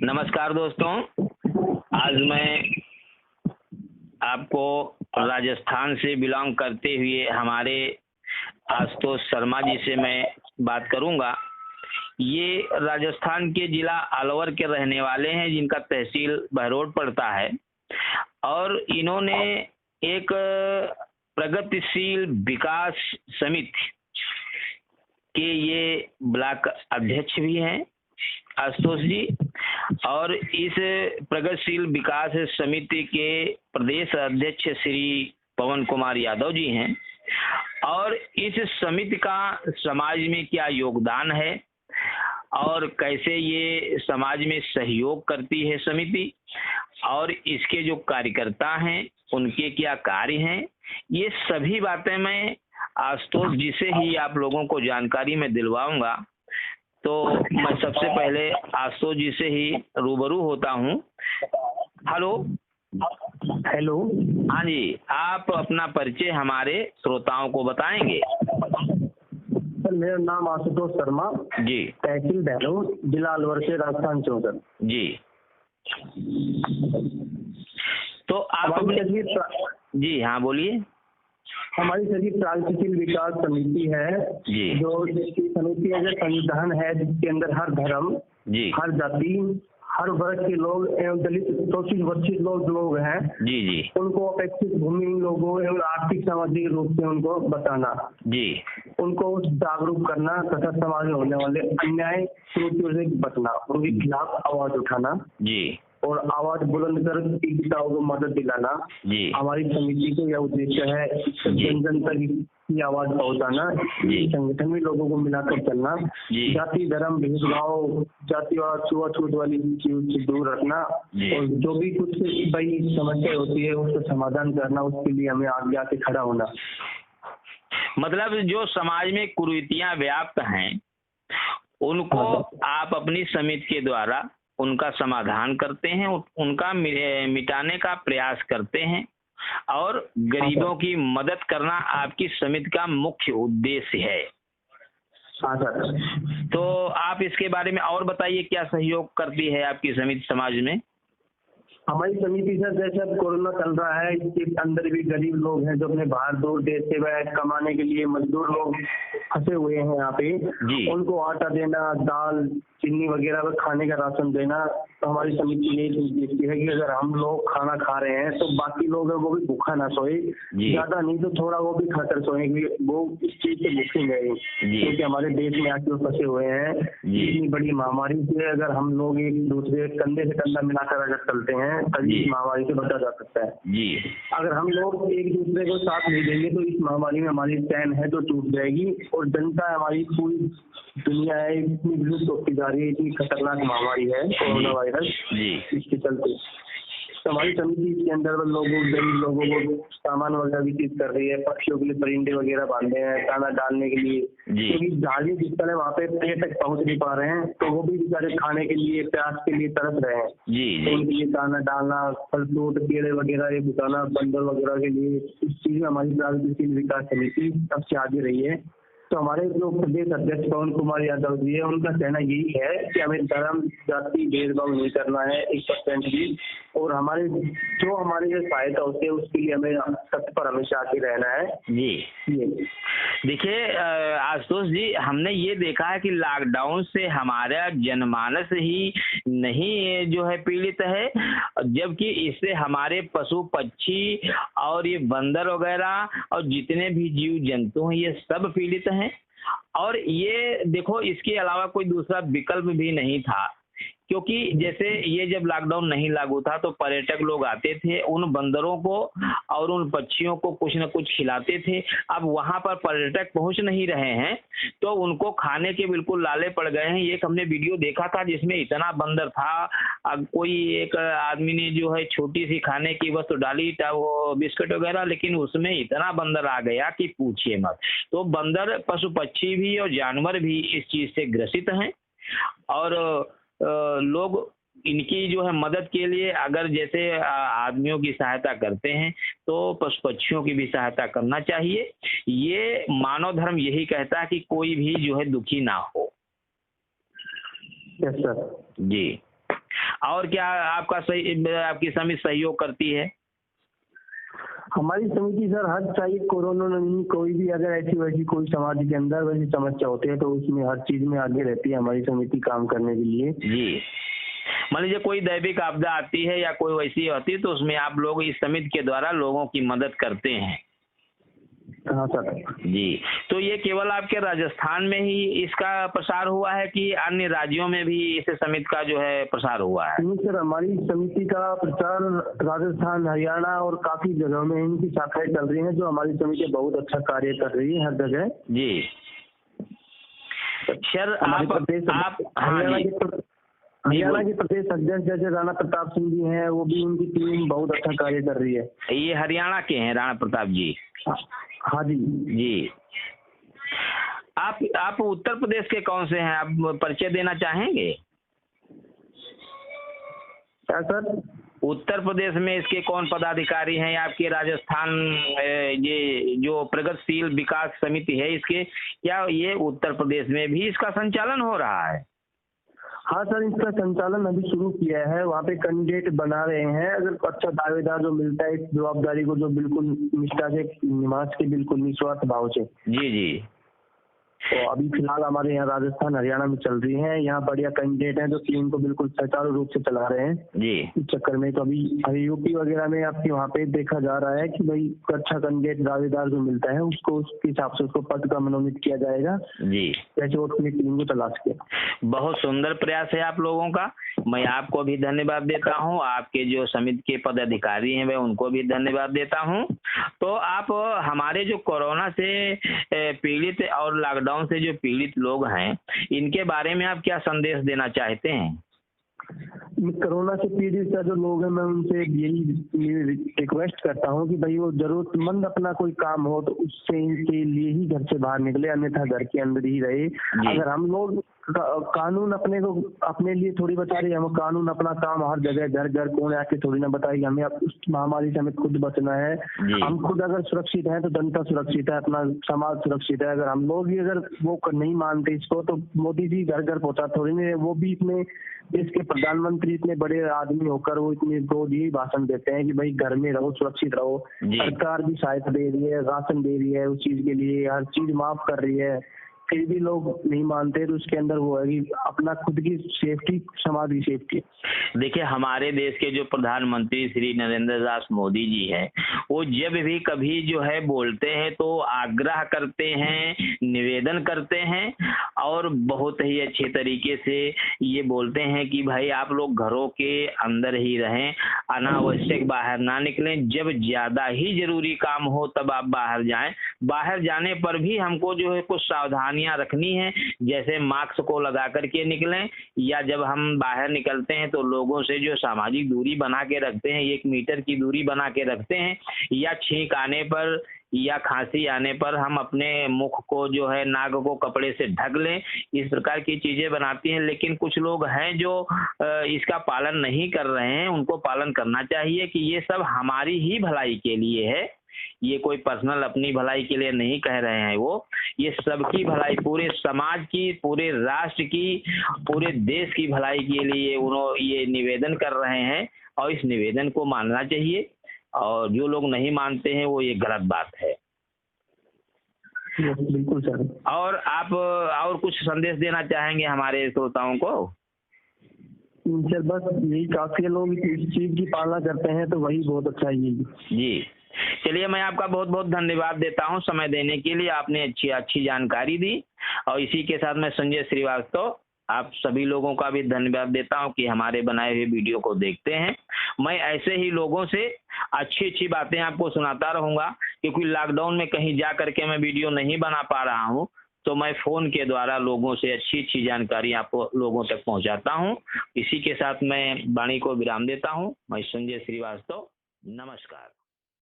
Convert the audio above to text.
नमस्कार दोस्तों, आज मैं आपको राजस्थान से बिलोंग करते हुए हमारे आशुतोष शर्मा जी से मैं बात करूंगा। ये राजस्थान के जिला अलवर के रहने वाले हैं, जिनका तहसील बहरोड पड़ता है, और इन्होंने एक प्रगतिशील विकास समिति के ये ब्लॉक अध्यक्ष भी हैं आशुतोष जी, और इस प्रगतिशील विकास समिति के प्रदेश अध्यक्ष श्री पवन कुमार यादव जी हैं। और इस समिति का समाज में क्या योगदान है और कैसे ये समाज में सहयोग करती है समिति, और इसके जो कार्यकर्ता हैं उनके क्या कार्य हैं, ये सभी बातें मैं आशुतोष जी से ही आप लोगों को जानकारी में दिलवाऊंगा। तो मैं सबसे पहले आशुतोष जी से ही रूबरू होता हूँ। हेलो। हेलो। हाँ जी, आप अपना परिचय हमारे श्रोताओं को बताएंगे? सर, मेरा नाम आशुतोष शर्मा जी, तहसील बहरोड, जिला अलवर से, राजस्थान चौधर जी। तो आप अपने जी हाँ बोलिए। हमारी सभी प्रगतिशील विकास समिति है जी, जो समिति है, जो संविधान है, जिसके अंदर हर धर्म, जी, हर जाति, हर वर्ग के लोग एवं दलित शोषित वंचित लोग हैं, जी, जी, उनको अपेक्षित भूमि लोगों एवं आर्थिक सामाजिक रूप से उनको बताना, जी, उनको जागरूक करना तथा समाज में होने वाले अन्याय त्रुटियों से बचना, उनके खिलाफ आवाज उठाना जी, और आवाज बुलंद कर पीड़िताओं को मदद दिलाना। जी, हमारी समिति को यह उद्देश्य है, जन जन तक की आवाज पहुंचाना, संगठन में लोगों को मिलाकर चलना, जाति धर्म भेदभाव, जातिवाद छुआछूत वाली चीज से दूर रखना, और जो भी कुछ बड़ी समस्या होती है उसका समाधान करना, उसके लिए हमें आगे आके खड़ा होना। मतलब जो समाज में कुरीतियां व्याप्त हैं उनको आप अपनी समिति के द्वारा उनका समाधान करते हैं, उनका मिटाने का प्रयास करते हैं, और गरीबों की मदद करना आपकी समिति का मुख्य उद्देश्य है। हाँ सर। तो आप इसके बारे में और बताइए, क्या सहयोग करती है आपकी समिति समाज में? हमारी समिति सर, जैसे अब कोरोना चल रहा है, इसके अंदर भी गरीब लोग हैं जो अपने बाहर दूर देश से वह कमाने के लिए मजदूर लोग फंसे हुए हैं यहाँ पे, उनको आटा देना, दाल चीनी वगैरह का खाने का राशन देना। तो हमारी समिति यही देखती है कि अगर हम लोग खाना खा रहे हैं तो बाकी लोग वो भी भूखा ना सोए, ज्यादा नहीं तो थोड़ा वो भी खाकर सोए, वो इस चीज से भूखे गए, क्योंकि हमारे देश में आके फंसे हुए हैं इतनी बड़ी महामारी से। अगर हम लोग एक दूसरे कंधे से कंधा मिलाकर अगर चलते हैं तभी इस महामारी से बचा जा सकता है। अगर हम लोग एक दूसरे को साथ नहीं देंगे तो इस महामारी में हमारी चैन है तो टूट जाएगी, और जनता हमारी पूरी दुनिया है इतनी विलुप्त होती जा रही है, इतनी खतरनाक महामारी है कोरोना वायरस। इसके चलते तो हमारी समिति के अंदर गरीब लोगों को सामान वगैरह वितरित कर रही है, पक्षियों के लिए परिंदे वगैरह बांधे हैं दाना डालने के लिए, क्योंकि धार्मिक स्थल है वहाँ पे पर्यटक पहुँच नहीं पा रहे हैं, तो वो भी बेचारे खाने के लिए प्यास के लिए तरस रहे हैं। तो उनके लिए दाना डालना, फल फ्रूट केले वगैरह ये बुझाना बंदर वगैरह के लिए, इस चीज में हमारी प्रगतिशील विकास समिति सबसे आगे रही है। तो हमारे जो प्रदेश अध्यक्ष पवन कुमार यादव जी है, उनका कहना यही है कि हमें धर्म जाति भेदभाव नहीं करना है 1% भी, और हमारे जो सहायता होती है उसके लिए हमें सत्य पर हमेशा आगे रहना है। जी देखिए आशुतोष जी, हमने ये देखा है कि लॉकडाउन से हमारा जनमानस ही नहीं जो है पीड़ित है, जबकि इससे हमारे पशु पक्षी और ये बंदर वगैरह और जितने भी जीव जंतु हैं ये सब पीड़ित हैं। और ये देखो, इसके अलावा कोई दूसरा विकल्प भी नहीं था, क्योंकि जैसे ये जब लॉकडाउन नहीं लागू था तो पर्यटक लोग आते थे, उन बंदरों को और उन पक्षियों को कुछ न कुछ खिलाते थे। अब वहां पर पर्यटक पहुंच नहीं रहे हैं तो उनको खाने के बिल्कुल लाले पड़ गए हैं। एक हमने वीडियो देखा था जिसमें इतना बंदर था, अब कोई एक आदमी ने जो है छोटी सी खाने की वस्तु डाली था, वो बिस्किट वगैरह, लेकिन उसमें इतना बंदर आ गया कि पूछिए मत। तो बंदर, पशु पक्षी भी और जानवर भी इस चीज से ग्रसित हैं, और लोग इनकी जो है मदद के लिए अगर जैसे आदमियों की सहायता करते हैं तो पशु पक्षियों की भी सहायता करना चाहिए। ये मानव धर्म यही कहता है कि कोई भी जो है दुखी ना हो। Yes sir. जी। और क्या आपकी समिति सहयोग करती है? हमारी समिति सर हर चाहिए कोरोना नहीं, कोई भी अगर ऐसी वैसी कोई समाज के अंदर वैसी समस्या होती है तो उसमें हर चीज में आगे रहती है हमारी समिति काम करने के लिए। जी, मान लीजिए कोई दैविक आपदा आती है या कोई वैसी होती है तो उसमें आप लोग इस समिति के द्वारा लोगों की मदद करते हैं? हाँ सर। जी, तो ये केवल आपके राजस्थान में ही इसका प्रसार हुआ है कि अन्य राज्यों में भी इस समिति का जो है प्रसार हुआ है? नहीं सर, हमारी समिति का प्रचार राजस्थान, हरियाणा और काफी जगहों में इनकी शाखाएं चल रही हैं, जो हमारी समिति बहुत अच्छा कार्य कर रही है हर जगह। जी सर, हरियाणा के प्रदेश अध्यक्ष जैसे राणा प्रताप सिंह जी हैं, वो भी उनकी टीम बहुत अच्छा कार्य कर रही है। ये हरियाणा के हैं राणा प्रताप जी? हाँ जी। जी, आप उत्तर प्रदेश के कौन से हैं? आप परिचय देना चाहेंगे? क्या सर? उत्तर प्रदेश में इसके कौन पदाधिकारी हैं? आपके राजस्थान ये जो प्रगतिशील विकास समिति है, इसके क्या ये उत्तर प्रदेश में भी इसका संचालन हो रहा है? हाँ सर, इसका संचालन अभी शुरू किया है, वहाँ पे कैंडिडेट बना रहे हैं। अगर अच्छा दावेदार जो मिलता है इस जवाबदारी को, जो बिल्कुल निष्ठा से निवास के बिल्कुल निस्वार्थ भाव से। जी जी। तो अभी फिलहाल हमारे यहाँ राजस्थान, हरियाणा में चल रही है। यहाँ बढ़िया कैंडिडेट हैं जो टीम को बिल्कुल सुचारू रूप से चला रहे हैं। जी। इस चक्कर में तो अभी यूपी वगैरह में आपके वहाँ पे देखा जा रहा है कि भाई अच्छा कैंडिडेट दावेदार जो मिलता है उसको उसके हिसाब से उसको पद का मनोनीत किया जाएगा। जी, जैसे वो अपनी टीम को तलाश किया। बहुत सुंदर प्रयास है आप लोगों का। मैं आपको भी धन्यवाद देता हूँ, आपके जो समिति के पदाधिकारी हैं मैं उनको भी धन्यवाद देता हूँ। तो आप हमारे जो कोरोना से पीड़ित और लॉकडाउन से जो पीड़ित लोग हैं, इनके बारे में आप क्या संदेश देना चाहते हैं? कोरोना से पीड़ित जो लोग हैं, मैं उनसे यही रिक्वेस्ट करता हूँ कि भाई वो जरूरतमंद अपना कोई काम हो तो उससे इनके लिए ही घर से बाहर निकले, अन्यथा घर के अंदर ही रहे। अगर हम लोग कानून अपने लिए थोड़ी बता रही है, हम कानून अपना काम हर जगह घर घर कोने आके थोड़ी ना बताएगी। हमें उस महामारी से हमें खुद बचना है। हम खुद अगर सुरक्षित हैं तो जनता सुरक्षित है, अपना समाज सुरक्षित है। अगर हम लोग ही अगर वो नहीं मानते इसको तो मोदी जी घर घर पहुंचा थोड़ी नहीं। वो भी इतने देश के प्रधानमंत्री इतने बड़े आदमी होकर वो इतने रोज यही भाषण देते हैं कि भाई घर में रहो, सुरक्षित रहो। सरकार भी सहायता दे रही है, राशन दे रही है, उस चीज के लिए हर चीज माफ कर रही है, फिर भी लोग नहीं मानते। तो उसके अंदर वो है कि अपना खुद की सेफ्टी, समाज की सेफ्टी। देखिए, हमारे देश के जो प्रधानमंत्री श्री नरेंद्र दास मोदी जी हैं, वो जब भी कभी जो है बोलते हैं तो आग्रह करते हैं, निवेदन करते हैं और बहुत ही अच्छे तरीके से ये बोलते हैं कि भाई आप लोग घरों के अंदर ही रहें, अनावश्यक बाहर ना निकलें। जब ज्यादा ही जरूरी काम हो तब आप बाहर जाएं। बाहर जाने पर भी हमको जो है कुछ सावधानियां रखनी है, जैसे मास्क को लगा करके निकलें, या जब हम बाहर निकलते हैं तो लोगों से जो सामाजिक दूरी बना के रखते हैं, 1 मीटर की दूरी बना के रखते हैं, या छींक आने पर या खांसी आने पर हम अपने मुख को जो है, नाक को कपड़े से ढक लें। इस प्रकार की चीजें बनाती हैं। लेकिन कुछ लोग हैं जो इसका पालन नहीं कर रहे हैं, उनको पालन करना चाहिए कि ये सब हमारी ही भलाई के लिए है। ये कोई पर्सनल अपनी भलाई के लिए नहीं कह रहे हैं, वो ये सबकी भलाई, पूरे समाज की, पूरे राष्ट्र की, पूरे देश की भलाई के लिए उन्होंने ये निवेदन कर रहे हैं और इस निवेदन को मानना चाहिए। और जो लोग नहीं मानते हैं वो ये गलत बात है। बिल्कुल सर। और आप और कुछ संदेश देना चाहेंगे हमारे श्रोताओं को? सर बस यही काफी, लोग इस चीज की पालना करते हैं तो वही बहुत अच्छा है। जी, चलिए, मैं आपका बहुत बहुत धन्यवाद देता हूं समय देने के लिए। आपने अच्छी जानकारी दी। और इसी के साथ मैं संजय श्रीवास्तव आप सभी लोगों का भी धन्यवाद देता हूं कि हमारे बनाए हुए वीडियो को देखते हैं। मैं ऐसे ही लोगों से अच्छी बातें आपको सुनाता रहूंगा, क्योंकि लॉकडाउन में कहीं जा करके मैं वीडियो नहीं बना पा रहा हूं, तो मैं फोन के द्वारा लोगों से अच्छी जानकारी आपको लोगों तक पहुंचाता हूं। इसी के साथ मैं वाणी को विराम देता हूं। मैं संजय श्रीवास्तव, नमस्कार।